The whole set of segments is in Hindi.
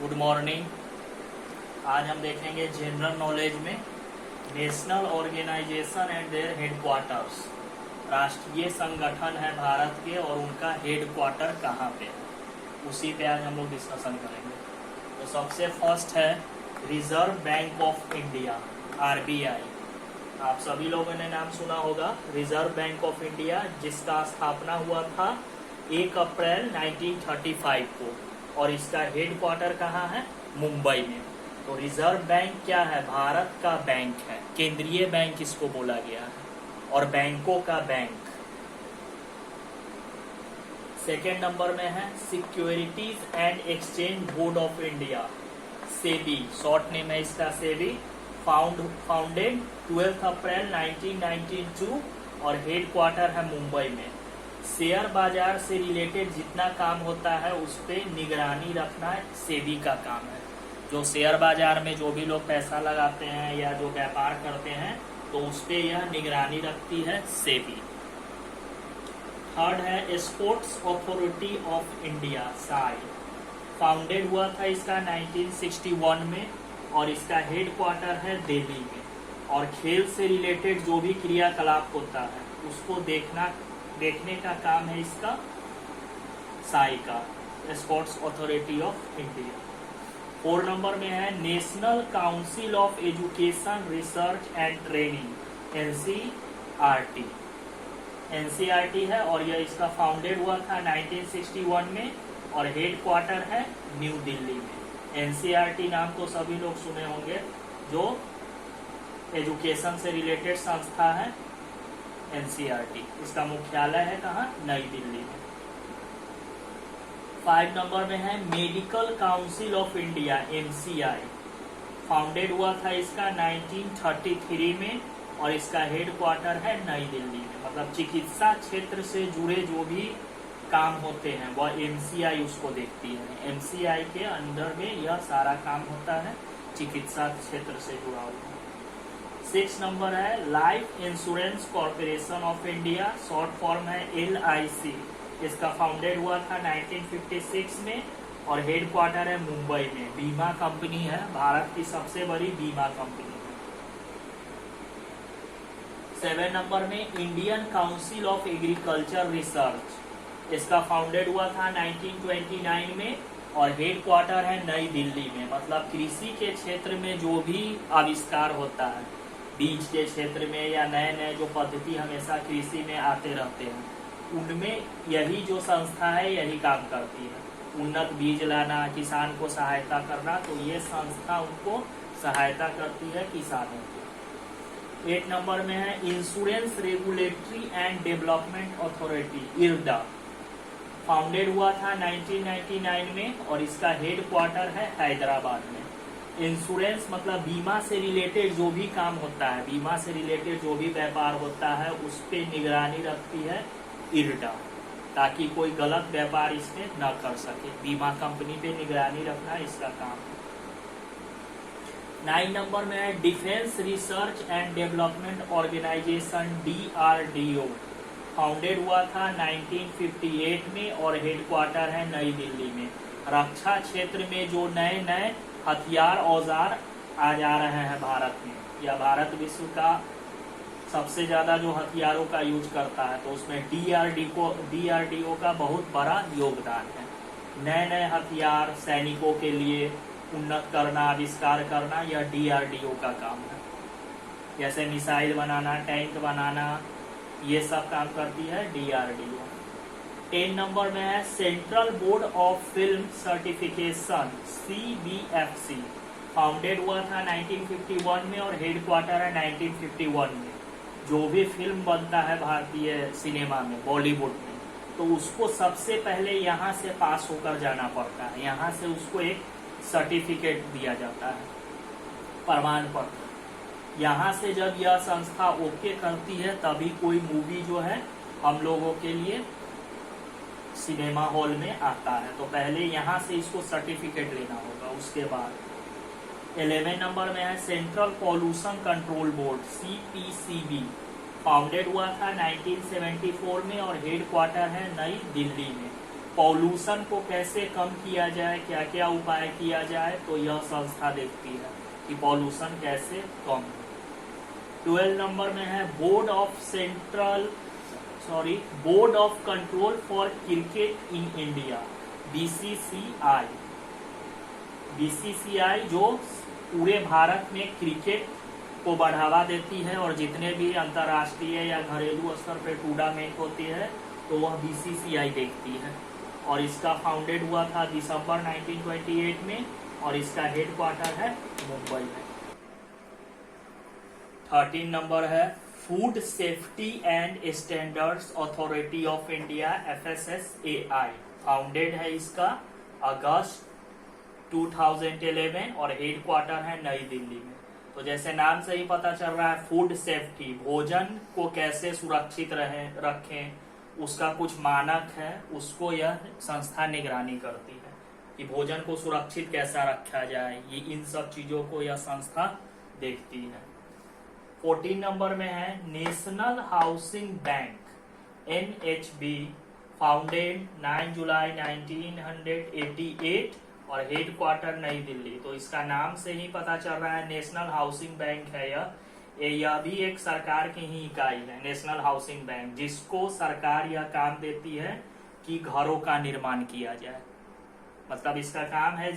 Good morning. आज हम देखेंगे जनरल नॉलेज में national organisation and their headquarters. राष्ट्रीय संगठन है भारत के और उनका हेडक्वार्टर कहाँ पे है, उसी पे आज हम लोग डिस्कशन करेंगे। तो सबसे फर्स्ट है reserve bank of India, RBI. आप सभी लोगों ने नाम सुना होगा रिजर्व बैंक ऑफ इंडिया, जिसका स्थापना हुआ था 1 अप्रैल 1935 को और इसका हेडक्वार्टर कहाँ है, मुंबई में। तो रिजर्व बैंक क्या है, भारत का बैंक है, केंद्रीय बैंक इसको बोला गया है और बैंकों का बैंक। सेकेंड नंबर में है securities and exchange board of India, SEBI, short name है इसका सेबी। फाउंडेड 12 अप्रैल 1992 और हेडक्वार्टर है मुंबई में। शेयर बाजार से रिलेटेड जितना काम होता है उस पर निगरानी रखना सेबी का काम है। जो शेयर बाजार में जो भी लोग पैसा लगाते हैं या जो व्यापार करते हैं तो उस पर यह निगरानी रखती है सेबी। थर्ड है sports authority of India, Sai. Founded हुआ था इसका 1961 में और इसका हेडक्वार्टर है दिल्ली में। और खेल से रिलेटेड जो भी क्रियाकलाप होता है उसको देखने का काम है इसका साई का, sports authority of India. 4 number में है national council of education research and training, NCERT. NCERT है और यह इसका फाउंडेड हुआ था 1961 में और हेडक्वार्टर है न्यू दिल्ली में। एनसीईआरटी नाम तो सभी लोग सुने होंगे, जो एजुकेशन से रिलेटेड संस्था है एनसीईआरटी। इसका मुख्यालय है कहाँ, नई दिल्ली में। 5 नंबर में है medical council of India, MCI. Founded हुआ था इसका 1933 में और इसका हेडक्वार्टर है नई दिल्ली में। मतलब चिकित्सा क्षेत्र से जुड़े जो भी काम होते हैं वह एमसीआई उसको देखती है। एमसीआई के अंदर में यह सारा काम होता है चिकित्सा क्षेत्र से जुड़ा हुआ। 6 नंबर है life insurance corporation of India, short form है LIC। इसका फाउंडेड हुआ था 1956 में और हेडक्वार्टर है मुंबई में। बीमा कंपनी है, भारत की सबसे बड़ी बीमा कंपनी है। 7 नंबर में Indian council of agriculture research. इसका फाउंडेड हुआ था 1929 में और हेडक्वार्टर है नई दिल्ली में। मतलब कृषि के क्षेत्र में जो भी आविष्कार होता है, बीज के क्षेत्र में या नए नए जो पद्धति हमेशा कृषि में आते रहते हैं, उनमें यही जो संस्था है यही काम करती है। उन्नत बीज लाना, किसान को सहायता करना, तो ये संस्था उनको सहायता करती है किसानों को। 8 नंबर में है insurance regulatory and development authority, IRDA। Founded हुआ था 1999 में और इसका हेडक्वार्टर है हैदराबाद में। इंश्योरेंस मतलब बीमा से रिलेटेड जो भी काम होता है, बीमा से रिलेटेड जो भी व्यापार होता है उस पर निगरानी रखती है IRDA, ताकि कोई गलत व्यापार इसमें न कर सके। बीमा कंपनी पे निगरानी रखना इसका काम है। 9 नंबर में है defence research and development organisation, DRDO। Founded हुआ था 1958 में और हेडक्वार्टर है नई दिल्ली में। रक्षा क्षेत्र में जो नए नए हथियार औजार आ जा रहे हैं भारत में, या भारत विश्व का सबसे ज्यादा जो हथियारों का यूज करता है, तो उसमें DRDO का बहुत बड़ा योगदान है। नए नए हथियार सैनिकों के लिए उन्नत करना, आविष्कार करना, यह DRDO का काम है। जैसे मिसाइल बनाना, टैंक बनाना, ये सब काम करती है DRDO। 10 नंबर में है central board of film certification, CBFC। Founded हुआ था 1951 में और हेडक्वार्टर है 1951 में। जो भी फिल्म बनता है भारतीय सिनेमा में, बॉलीवुड में, तो उसको सबसे पहले यहाँ से पास होकर जाना पड़ता है। यहाँ से उसको एक सर्टिफिकेट दिया जाता है, प्रमाण पत्र। यहाँ से जब यह संस्था ओके करती है तभी कोई मूवी जो है हम लोगों के लिए सिनेमा हॉल में आता है। तो पहले यहाँ से इसको सर्टिफिकेट लेना होगा। उसके बाद 11 नंबर में है central pollution control board, CPCB। Founded हुआ था 1974 में और हेडक्वार्टर है नई दिल्ली में। पॉल्यूशन को कैसे कम किया जाए, क्या क्या उपाय किया जाए, तो यह संस्था देखती है कि पॉल्यूशन कैसे कम हो। 12 नंबर में है board of control for cricket in India, BCCI जो पूरे भारत में क्रिकेट को बढ़ावा देती है और जितने भी अंतर्राष्ट्रीय या घरेलू स्तर पर टूर्नामेंट होती है तो वह बीसीसीआई देखती है। और इसका फाउंडेड हुआ था दिसंबर 1928 में और इसका हेडक्वार्टर है मुंबई में। 13 नंबर है food safety and standards authority of India, FSSAI। Founded है इसका अगस्त 2011 और हेडक्वार्टर है नई दिल्ली में। तो जैसे नाम से ही पता चल रहा है, फूड सेफ्टी, भोजन को कैसे सुरक्षित रखें, उसका कुछ मानक है, उसको यह संस्था निगरानी करती है कि भोजन को सुरक्षित कैसा रखा जाए, ये इन सब चीजों को यह संस्था देखती है। 14 नंबर में है national housing bank, NHB, founded 9 जुलाई 1988 और हेडक्वार्टर नई दिल्ली। तो इसका नाम से ही पता चल रहा है नेशनल हाउसिंग बैंक है यह भी एक सरकार की ही इकाई है, नेशनल हाउसिंग बैंक, जिसको सरकार यह काम देती है कि घरों का निर्माण किया जाए। मतलब इसका काम है,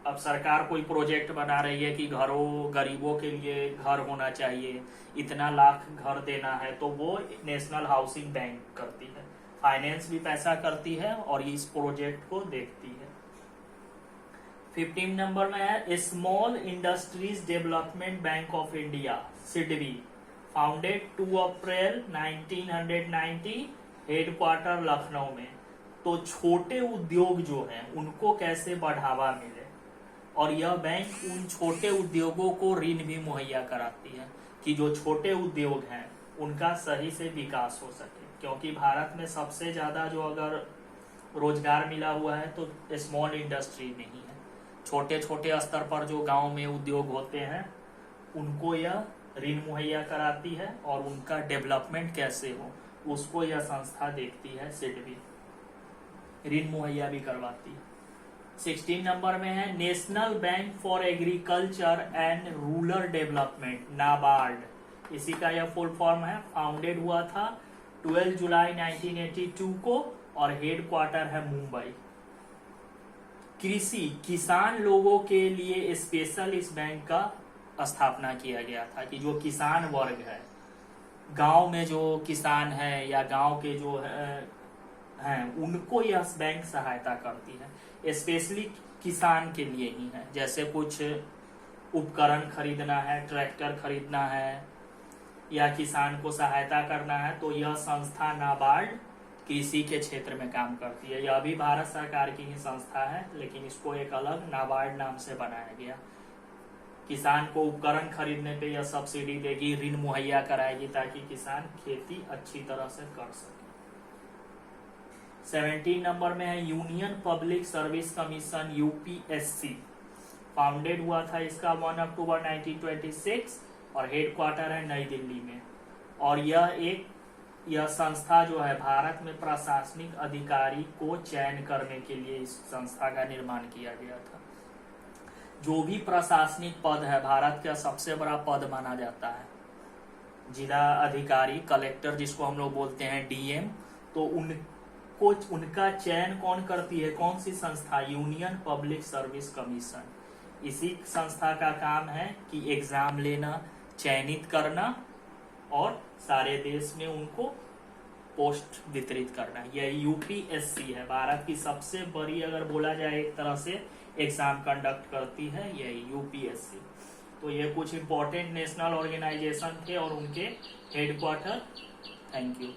अब सरकार कोई प्रोजेक्ट बना रही है कि गरीबों के लिए घर होना चाहिए, इतना लाख घर देना है, तो वो नेशनल हाउसिंग बैंक करती है, फाइनेंस भी पैसा करती है और इस प्रोजेक्ट को देखती है। 15 नंबर में है small industries development bank of India, SIDBI, founded 2 April 1990, headquarter Lucknow में। तो छोटे उद्योग जो हैं उनको कैसे बढ़ावा मिले, और यह बैंक उन छोटे उद्योगों को ऋण भी मुहैया कराती है कि जो छोटे उद्योग हैं उनका सही से विकास हो सके, क्योंकि भारत में सबसे ज्यादा जो अगर रोजगार मिला हुआ है तो स्मॉल इंडस्ट्री में ही है। छोटे छोटे स्तर पर जो गांव में उद्योग होते हैं उनको यह ऋण मुहैया कराती है और उनका डेवलपमेंट कैसे हो उसको यह संस्था देखती है, SIDBI, ऋण मुहैया भी करवाती है। 16 नंबर में है national bank for agriculture and rural development, NABARD, इसी का यह फुल फॉर्म है। फाउंडेड हुआ था 12 जुलाई 1982 को और हेडक्वार्टर है मुंबई। किसान लोगों के लिए स्पेशल इस बैंक का स्थापना किया गया था कि जो किसान वर्ग है, गांव में जो किसान है या गांव के जो हैं उनको यह बैंक सहायता करती है, स्पेशली किसान के लिए ही है। जैसे कुछ उपकरण खरीदना है, ट्रैक्टर खरीदना है या किसान को सहायता करना है, तो यह संस्था नाबार्ड कृषि के क्षेत्र में काम करती है। यह भी भारत सरकार की ही संस्था है, लेकिन इसको एक अलग नाबार्ड नाम से बनाया गया। किसान को उपकरण खरीदने पे यह सब्सिडी देगी, ऋण मुहैया कराएगी ताकि किसान खेती अच्छी तरह से कर सके। 17 नंबर में है union public service commission, UPSC, founded हुआ था इसका 1 अक्टूबर 1926 और हेडक्वार्टर है नई दिल्ली में। और यह संस्था जो है भारत में प्रशासनिक अधिकारी को चयन करने के लिए इस संस्था का निर्माण किया गया था। जो भी प्रशासनिक पद है, भारत का सबसे बड़ा पद माना जाता है, जिला अधिकारी, कलेक्टर जिसको हम लोग बोलते हैं, DM, तो उनका चयन कौन करती है, कौन सी संस्था, यूनियन पब्लिक सर्विस कमीशन। इसी संस्था का काम है कि एग्जाम लेना, चयनित करना और सारे देश में उनको पोस्ट वितरित करना। यह UPSC है, भारत की सबसे बड़ी, अगर बोला जाए एक तरह से, एग्जाम कंडक्ट करती है यही UPSC। तो ये कुछ इंपॉर्टेंट नेशनल ऑर्गेनाइजेशन थे और उनके हेडक्वार्टर। Thank you.